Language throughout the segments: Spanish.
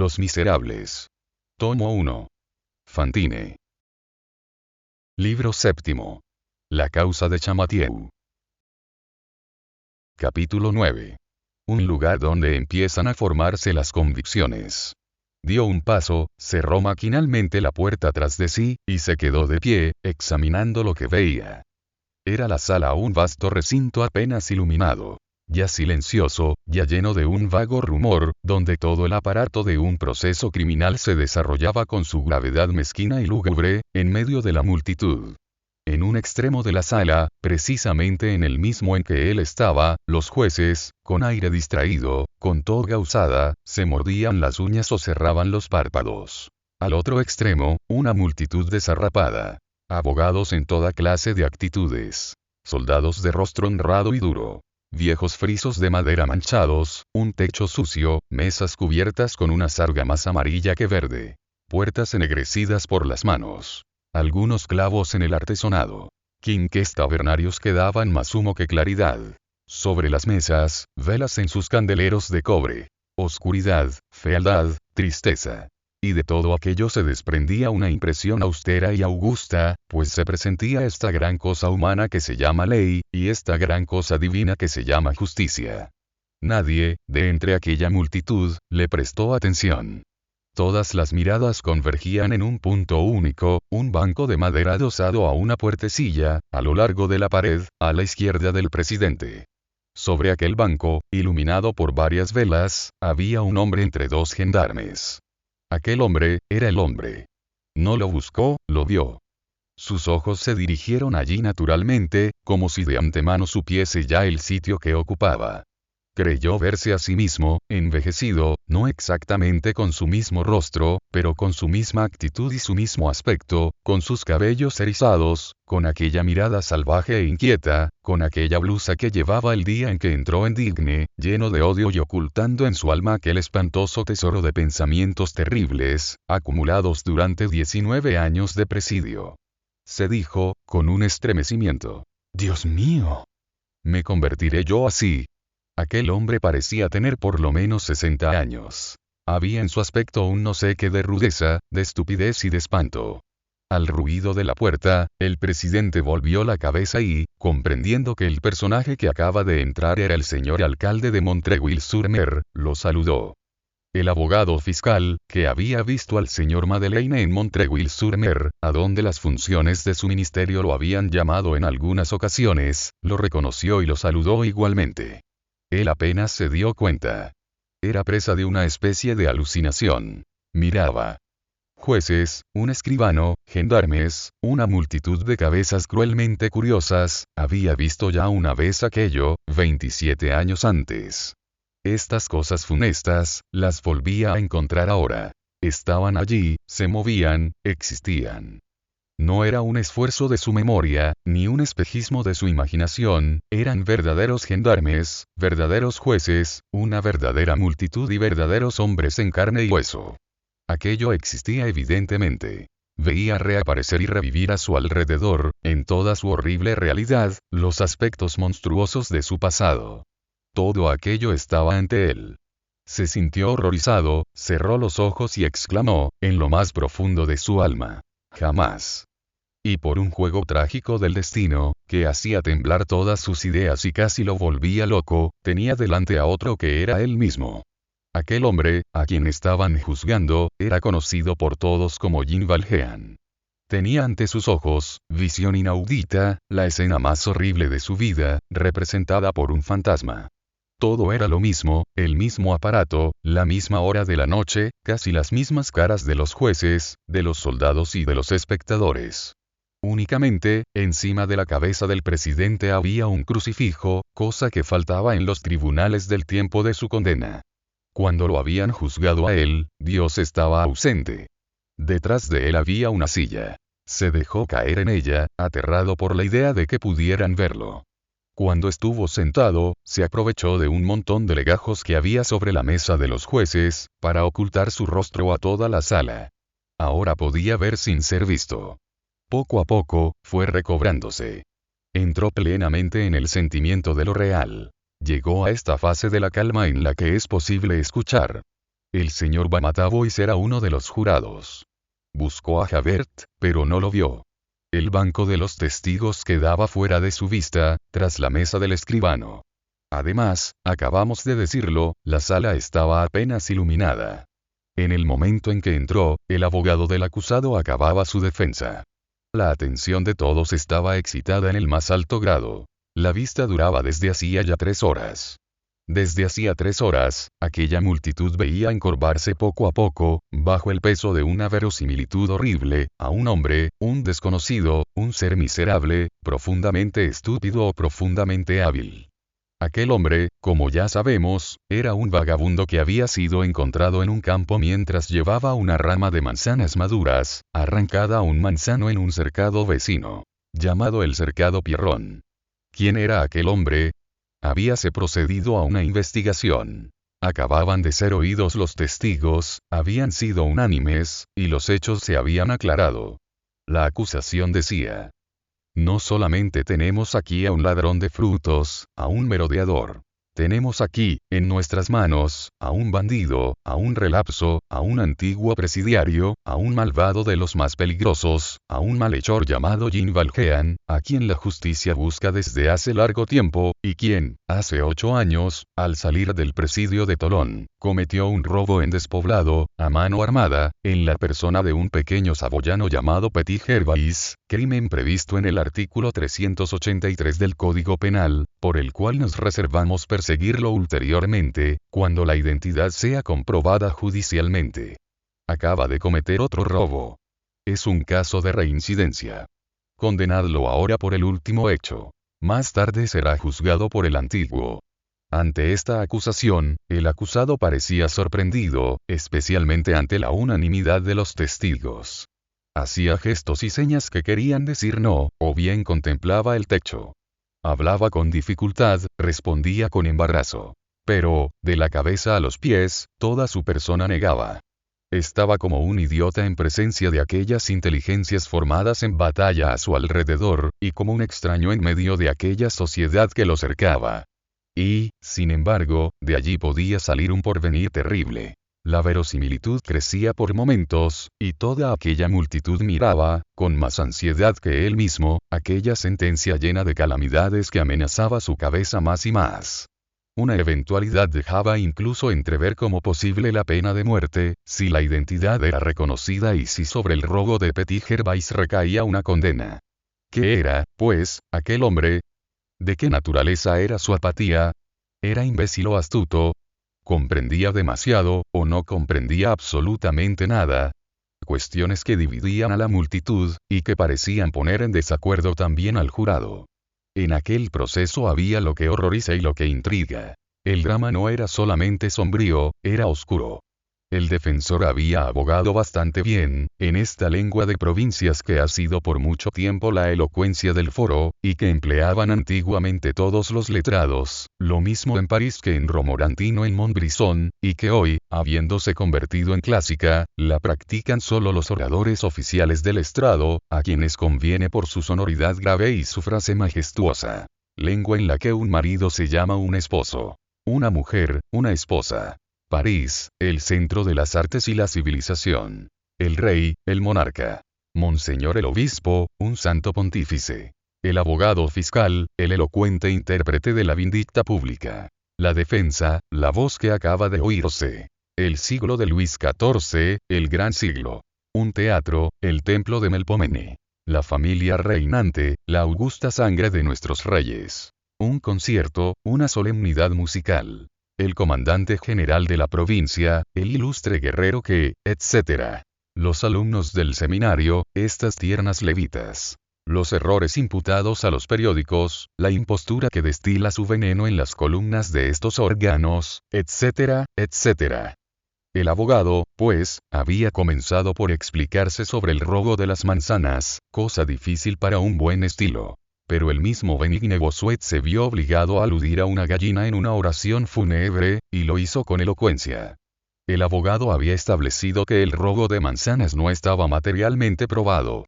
Los Miserables. Tomo 1. Fantine. Libro séptimo. La causa de Champmathieu. Capítulo 9. Un lugar donde empiezan a formarse las convicciones. Dio un paso, cerró maquinalmente la puerta tras de sí, y se quedó de pie, examinando lo que veía. Era la sala un vasto recinto apenas iluminado. Ya silencioso, ya lleno de un vago rumor, donde todo el aparato de un proceso criminal se desarrollaba con su gravedad mezquina y lúgubre, en medio de la multitud. En un extremo de la sala, precisamente en el mismo en que él estaba, los jueces, con aire distraído, con toga usada, se mordían las uñas o cerraban los párpados. Al otro extremo, una multitud desarrapada. Abogados en toda clase de actitudes. Soldados de rostro honrado y duro. Viejos frisos de madera manchados, un techo sucio, mesas cubiertas con una sarga más amarilla que verde. Puertas ennegrecidas por las manos. Algunos clavos en el artesonado. Quinqués tabernarios que daban más humo que claridad. Sobre las mesas, velas en sus candeleros de cobre. Oscuridad, fealdad, tristeza. Y de todo aquello se desprendía una impresión austera y augusta, pues se presentía esta gran cosa humana que se llama ley, y esta gran cosa divina que se llama justicia. Nadie, de entre aquella multitud, le prestó atención. Todas las miradas convergían en un punto único, un banco de madera adosado a una puertecilla, a lo largo de la pared, a la izquierda del presidente. Sobre aquel banco, iluminado por varias velas, había un hombre entre dos gendarmes. Aquel hombre, era el hombre. No lo buscó, lo vio. Sus ojos se dirigieron allí naturalmente, como si de antemano supiese ya el sitio que ocupaba. Creyó verse a sí mismo, envejecido, no exactamente con su mismo rostro, pero con su misma actitud y su mismo aspecto, con sus cabellos erizados, con aquella mirada salvaje e inquieta, con aquella blusa que llevaba el día en que entró en Digne, lleno de odio y ocultando en su alma aquel espantoso tesoro de pensamientos terribles, acumulados durante 19 años de presidio. Se dijo, con un estremecimiento: «Dios mío. ¿Me convertiré yo así?». Aquel hombre parecía tener por lo menos 60 años. Había en su aspecto un no sé qué de rudeza, de estupidez y de espanto. Al ruido de la puerta, el presidente volvió la cabeza y, comprendiendo que el personaje que acaba de entrar era el señor alcalde de Montreuil-sur-Mer, lo saludó. El abogado fiscal, que había visto al señor Madeleine en Montreuil-sur-Mer, a donde las funciones de su ministerio lo habían llamado en algunas ocasiones, lo reconoció y lo saludó igualmente. Él apenas se dio cuenta. Era presa de una especie de alucinación. Miraba. Jueces, un escribano, gendarmes, una multitud de cabezas cruelmente curiosas, había visto ya una vez aquello, 27 años antes. Estas cosas funestas, las volvía a encontrar ahora. Estaban allí, se movían, existían. No era un esfuerzo de su memoria, ni un espejismo de su imaginación, eran verdaderos gendarmes, verdaderos jueces, una verdadera multitud y verdaderos hombres en carne y hueso. Aquello existía evidentemente. Veía reaparecer y revivir a su alrededor, en toda su horrible realidad, los aspectos monstruosos de su pasado. Todo aquello estaba ante él. Se sintió horrorizado, cerró los ojos y exclamó, en lo más profundo de su alma: «Jamás». Y por un juego trágico del destino, que hacía temblar todas sus ideas y casi lo volvía loco, tenía delante a otro que era él mismo. Aquel hombre, a quien estaban juzgando, era conocido por todos como Jean Valjean. Tenía ante sus ojos, visión inaudita, la escena más horrible de su vida, representada por un fantasma. Todo era lo mismo, el mismo aparato, la misma hora de la noche, casi las mismas caras de los jueces, de los soldados y de los espectadores. Únicamente, encima de la cabeza del presidente había un crucifijo, cosa que faltaba en los tribunales del tiempo de su condena. Cuando lo habían juzgado a él, Dios estaba ausente. Detrás de él había una silla. Se dejó caer en ella, aterrado por la idea de que pudieran verlo. Cuando estuvo sentado, se aprovechó de un montón de legajos que había sobre la mesa de los jueces, para ocultar su rostro a toda la sala. Ahora podía ver sin ser visto. Poco a poco, fue recobrándose. Entró plenamente en el sentimiento de lo real. Llegó a esta fase de la calma en la que es posible escuchar. El señor Bamatabois era uno de los jurados. Buscó a Javert, pero no lo vio. El banco de los testigos quedaba fuera de su vista, tras la mesa del escribano. Además, acabamos de decirlo, la sala estaba apenas iluminada. En el momento en que entró, el abogado del acusado acababa su defensa. La atención de todos estaba excitada en el más alto grado. La vista duraba desde hacía ya 3 horas. Desde hacía 3 horas, aquella multitud veía encorvarse poco a poco, bajo el peso de una verosimilitud horrible, a un hombre, un desconocido, un ser miserable, profundamente estúpido o profundamente hábil. Aquel hombre, como ya sabemos, era un vagabundo que había sido encontrado en un campo mientras llevaba una rama de manzanas maduras, arrancada a un manzano en un cercado vecino, llamado el cercado Pierrón. ¿Quién era aquel hombre? Habíase procedido a una investigación. Acababan de ser oídos los testigos, habían sido unánimes, y los hechos se habían aclarado. La acusación decía: no solamente tenemos aquí a un ladrón de frutos, a un merodeador. Tenemos aquí, en nuestras manos, a un bandido, a un relapso, a un antiguo presidiario, a un malvado de los más peligrosos, a un malhechor llamado Jean Valjean, a quien la justicia busca desde hace largo tiempo, y quien, hace 8 años, al salir del presidio de Tolón, cometió un robo en despoblado, a mano armada, en la persona de un pequeño saboyano llamado Petit Gervais, crimen previsto en el artículo 383 del Código Penal, por el cual nos reservamos perseguirlo ulteriormente, cuando la identidad sea comprobada judicialmente. Acaba de cometer otro robo. Es un caso de reincidencia. Condenadlo ahora por el último hecho. Más tarde será juzgado por el antiguo. Ante esta acusación, el acusado parecía sorprendido, especialmente ante la unanimidad de los testigos. Hacía gestos y señas que querían decir no, o bien contemplaba el techo. Hablaba con dificultad, respondía con embarazo. Pero, de la cabeza a los pies, toda su persona negaba. Estaba como un idiota en presencia de aquellas inteligencias formadas en batalla a su alrededor, y como un extraño en medio de aquella sociedad que lo cercaba. Y, sin embargo, de allí podía salir un porvenir terrible. La verosimilitud crecía por momentos, y toda aquella multitud miraba, con más ansiedad que él mismo, aquella sentencia llena de calamidades que amenazaba su cabeza más y más. Una eventualidad dejaba incluso entrever como posible la pena de muerte, si la identidad era reconocida y si sobre el robo de Petit Gervais recaía una condena. ¿Qué era, pues, aquel hombre? ¿De qué naturaleza era su apatía? ¿Era imbécil o astuto? ¿Comprendía demasiado, o no comprendía absolutamente nada? Cuestiones que dividían a la multitud, y que parecían poner en desacuerdo también al jurado. En aquel proceso había lo que horroriza y lo que intriga. El drama no era solamente sombrío, era oscuro. El defensor había abogado bastante bien, en esta lengua de provincias que ha sido por mucho tiempo la elocuencia del foro, y que empleaban antiguamente todos los letrados, lo mismo en París que en Romorantin o en Montbrison, y que hoy, habiéndose convertido en clásica, la practican solo los oradores oficiales del estrado, a quienes conviene por su sonoridad grave y su frase majestuosa. Lengua en la que un marido se llama un esposo. Una mujer, una esposa. París, el centro de las artes y la civilización. El rey, el monarca. Monseñor el obispo, un santo pontífice. El abogado fiscal, el elocuente intérprete de la vindicta pública. La defensa, la voz que acaba de oírse. El siglo de Luis XIV, el gran siglo. Un teatro, el templo de Melpomene. La familia reinante, la augusta sangre de nuestros reyes. Un concierto, una solemnidad musical. El comandante general de la provincia, el ilustre guerrero que, etc. Los alumnos del seminario, estas tiernas levitas. Los errores imputados a los periódicos, la impostura que destila su veneno en las columnas de estos órganos, etc., etc. El abogado, pues, había comenzado por explicarse sobre el robo de las manzanas, cosa difícil para un buen estilo. Pero el mismo Benigne Bossuet se vio obligado a aludir a una gallina en una oración fúnebre, y lo hizo con elocuencia. El abogado había establecido que el robo de manzanas no estaba materialmente probado.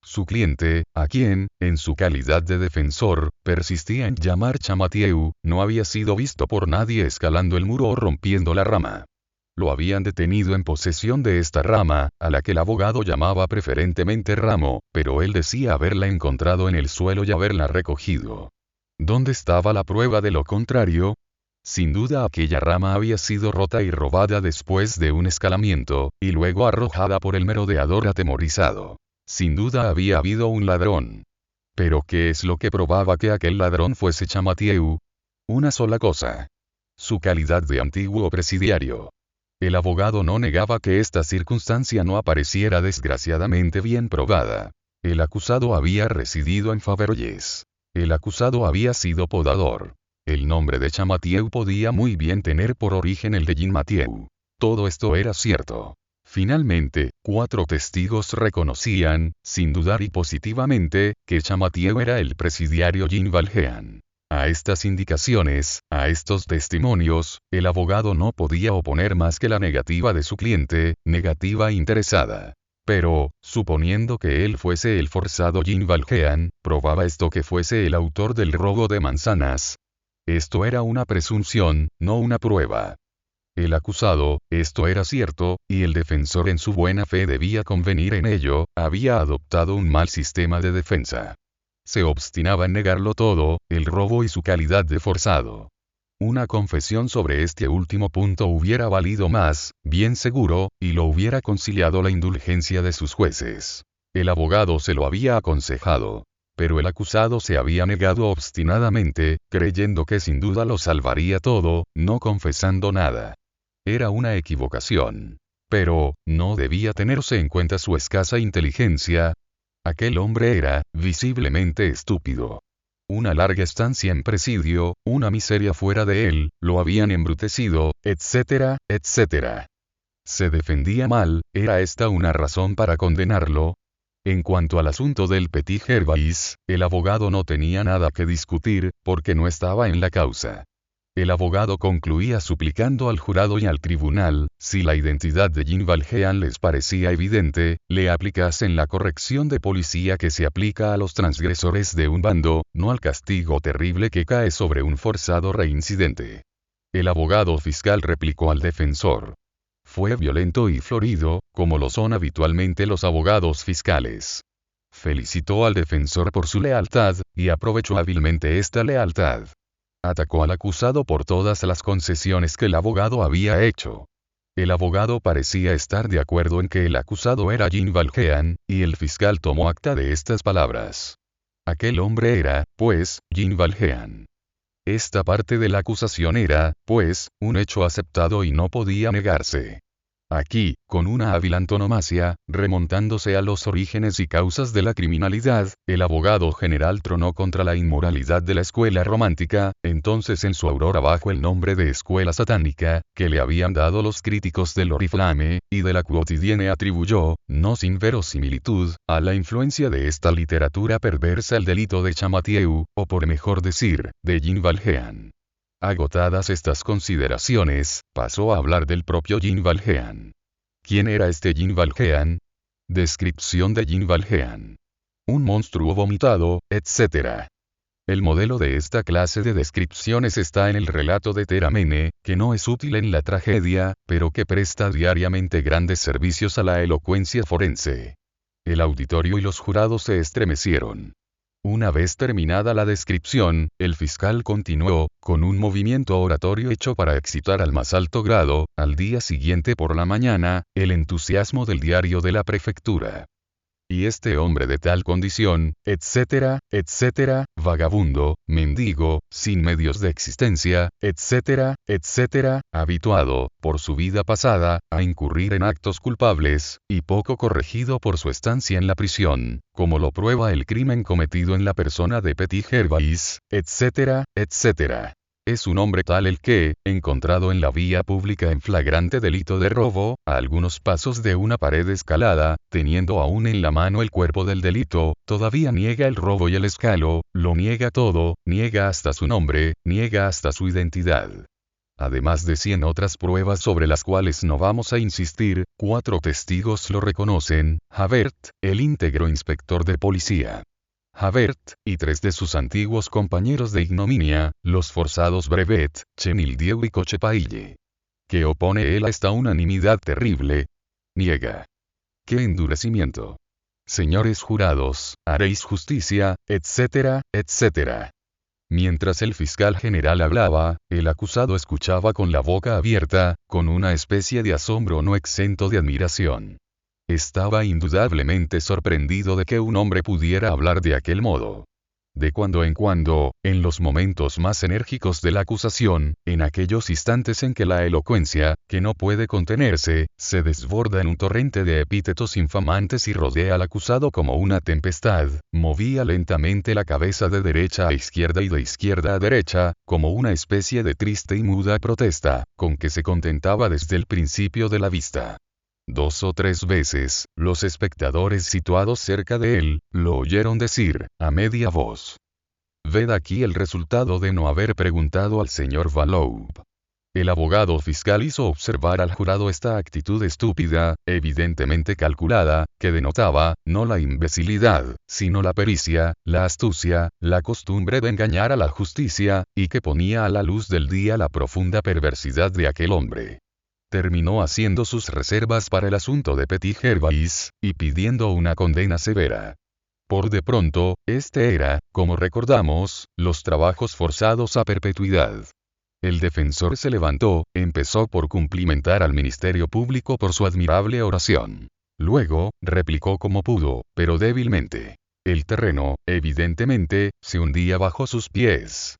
Su cliente, a quien, en su calidad de defensor, persistía en llamar Champmathieu, no había sido visto por nadie escalando el muro o rompiendo la rama. lo habían detenido en posesión de esta rama, a la que el abogado llamaba preferentemente ramo, pero él decía haberla encontrado en el suelo y haberla recogido. ¿Dónde estaba la prueba de lo contrario? Sin duda aquella rama había sido rota y robada después de un escalamiento, y luego arrojada por el merodeador atemorizado. Sin duda había habido un ladrón. ¿Pero qué es lo que probaba que aquel ladrón fuese Champmathieu? Una sola cosa. Su calidad de antiguo presidiario. El abogado no negaba que esta circunstancia no apareciera desgraciadamente bien probada. El acusado había residido en Faverolles. El acusado había sido podador. El nombre de Champmathieu podía muy bien tener por origen el de Jean Mathieu. Todo esto era cierto. Finalmente, 4 testigos reconocían, sin dudar y positivamente, que Champmathieu era el presidiario Jean Valjean. A estas indicaciones, a estos testimonios, el abogado no podía oponer más que la negativa de su cliente, negativa interesada. Pero, suponiendo que él fuese el forzado Jean Valjean, ¿probaba esto que fuese el autor del robo de manzanas? Esto era una presunción, no una prueba. El acusado, esto era cierto, y el defensor en su buena fe debía convenir en ello, había adoptado un mal sistema de defensa. Se obstinaba en negarlo todo, el robo y su calidad de forzado. Una confesión sobre este último punto hubiera valido más, bien seguro, y lo hubiera conciliado la indulgencia de sus jueces. El abogado se lo había aconsejado. Pero el acusado se había negado obstinadamente, creyendo que sin duda lo salvaría todo, no confesando nada. Era una equivocación. Pero, ¿no debía tenerse en cuenta su escasa inteligencia? Aquel hombre era, visiblemente estúpido. Una larga estancia en presidio, una miseria fuera de él, lo habían embrutecido, etcétera, etcétera. Se defendía mal, ¿era esta una razón para condenarlo? En cuanto al asunto del Petit Gervais, el abogado no tenía nada que discutir, porque no estaba en la causa. El abogado concluía suplicando al jurado y al tribunal, si la identidad de Jean Valjean les parecía evidente, le aplicasen la corrección de policía que se aplica a los transgresores de un bando, no al castigo terrible que cae sobre un forzado reincidente. El abogado fiscal replicó al defensor. Fue violento y florido, como lo son habitualmente los abogados fiscales. Felicitó al defensor por su lealtad, y aprovechó hábilmente esta lealtad. Atacó al acusado por todas las concesiones que el abogado había hecho. El abogado parecía estar de acuerdo en que el acusado era Jean Valjean, y el fiscal tomó acta de estas palabras. Aquel hombre era, pues, Jean Valjean. Esta parte de la acusación era, pues, un hecho aceptado y no podía negarse. Aquí, con una hábil antonomasia, remontándose a los orígenes y causas de la criminalidad, el abogado general tronó contra la inmoralidad de la escuela romántica, entonces en su aurora bajo el nombre de escuela satánica, que le habían dado los críticos del Oriflamme, y de la Quotidienne atribuyó, no sin verosimilitud, a la influencia de esta literatura perversa el delito de Champmathieu, o por mejor decir, de Jean Valjean. Agotadas estas consideraciones, pasó a hablar del propio Jean Valjean. ¿Quién era este Jean Valjean? Descripción de Jean Valjean. Un monstruo vomitado, etc. El modelo de esta clase de descripciones está en el relato de Teramene, que no es útil en la tragedia, pero que presta diariamente grandes servicios a la elocuencia forense. El auditorio y los jurados se estremecieron. Una vez terminada la descripción, el fiscal continuó, con un movimiento oratorio hecho para excitar al más alto grado, al día siguiente por la mañana, el entusiasmo del diario de la prefectura. Y este hombre de tal condición, etcétera, etcétera, vagabundo, mendigo, sin medios de existencia, etcétera, etcétera, habituado, por su vida pasada, a incurrir en actos culpables, y poco corregido por su estancia en la prisión, como lo prueba el crimen cometido en la persona de Petit Gervais, etcétera, etcétera. Es un hombre tal el que, encontrado en la vía pública en flagrante delito de robo, a algunos pasos de una pared escalada, teniendo aún en la mano el cuerpo del delito, todavía niega el robo y el escalo, lo niega todo, niega hasta su nombre, niega hasta su identidad. Además de 100 otras pruebas sobre las cuales no vamos a insistir, 4 testigos lo reconocen, Javert, el íntegro inspector de policía. Javert, y 3 de sus antiguos compañeros de ignominia, los forzados Brevet, Chenildieu y Cochepaille. que opone él a esta unanimidad terrible. Niega. ¡Qué endurecimiento! Señores jurados, haréis justicia, etcétera, etcétera. Mientras el fiscal general hablaba, el acusado escuchaba con la boca abierta, con una especie de asombro no exento de admiración. Estaba indudablemente sorprendido de que un hombre pudiera hablar de aquel modo. De cuando en cuando, en los momentos más enérgicos de la acusación, en aquellos instantes en que la elocuencia, que no puede contenerse, se desborda en un torrente de epítetos infamantes y rodea al acusado como una tempestad, movía lentamente la cabeza de derecha a izquierda y de izquierda a derecha, como una especie de triste y muda protesta, con que se contentaba desde el principio de la vista. 2 o 3 veces, los espectadores situados cerca de él, lo oyeron decir, a media voz: «Ved aquí el resultado de no haber preguntado al señor Valloub». El abogado fiscal hizo observar al jurado esta actitud estúpida, evidentemente calculada, que denotaba, no la imbecilidad, sino la pericia, la astucia, la costumbre de engañar a la justicia, y que ponía a la luz del día la profunda perversidad de aquel hombre. Terminó haciendo sus reservas para el asunto de Petit Gervais, y pidiendo una condena severa. Por de pronto, este era, como recordamos, los trabajos forzados a perpetuidad. El defensor se levantó, empezó por cumplimentar al Ministerio Público por su admirable oración. Luego, replicó como pudo, pero débilmente. El terreno, evidentemente, se hundía bajo sus pies.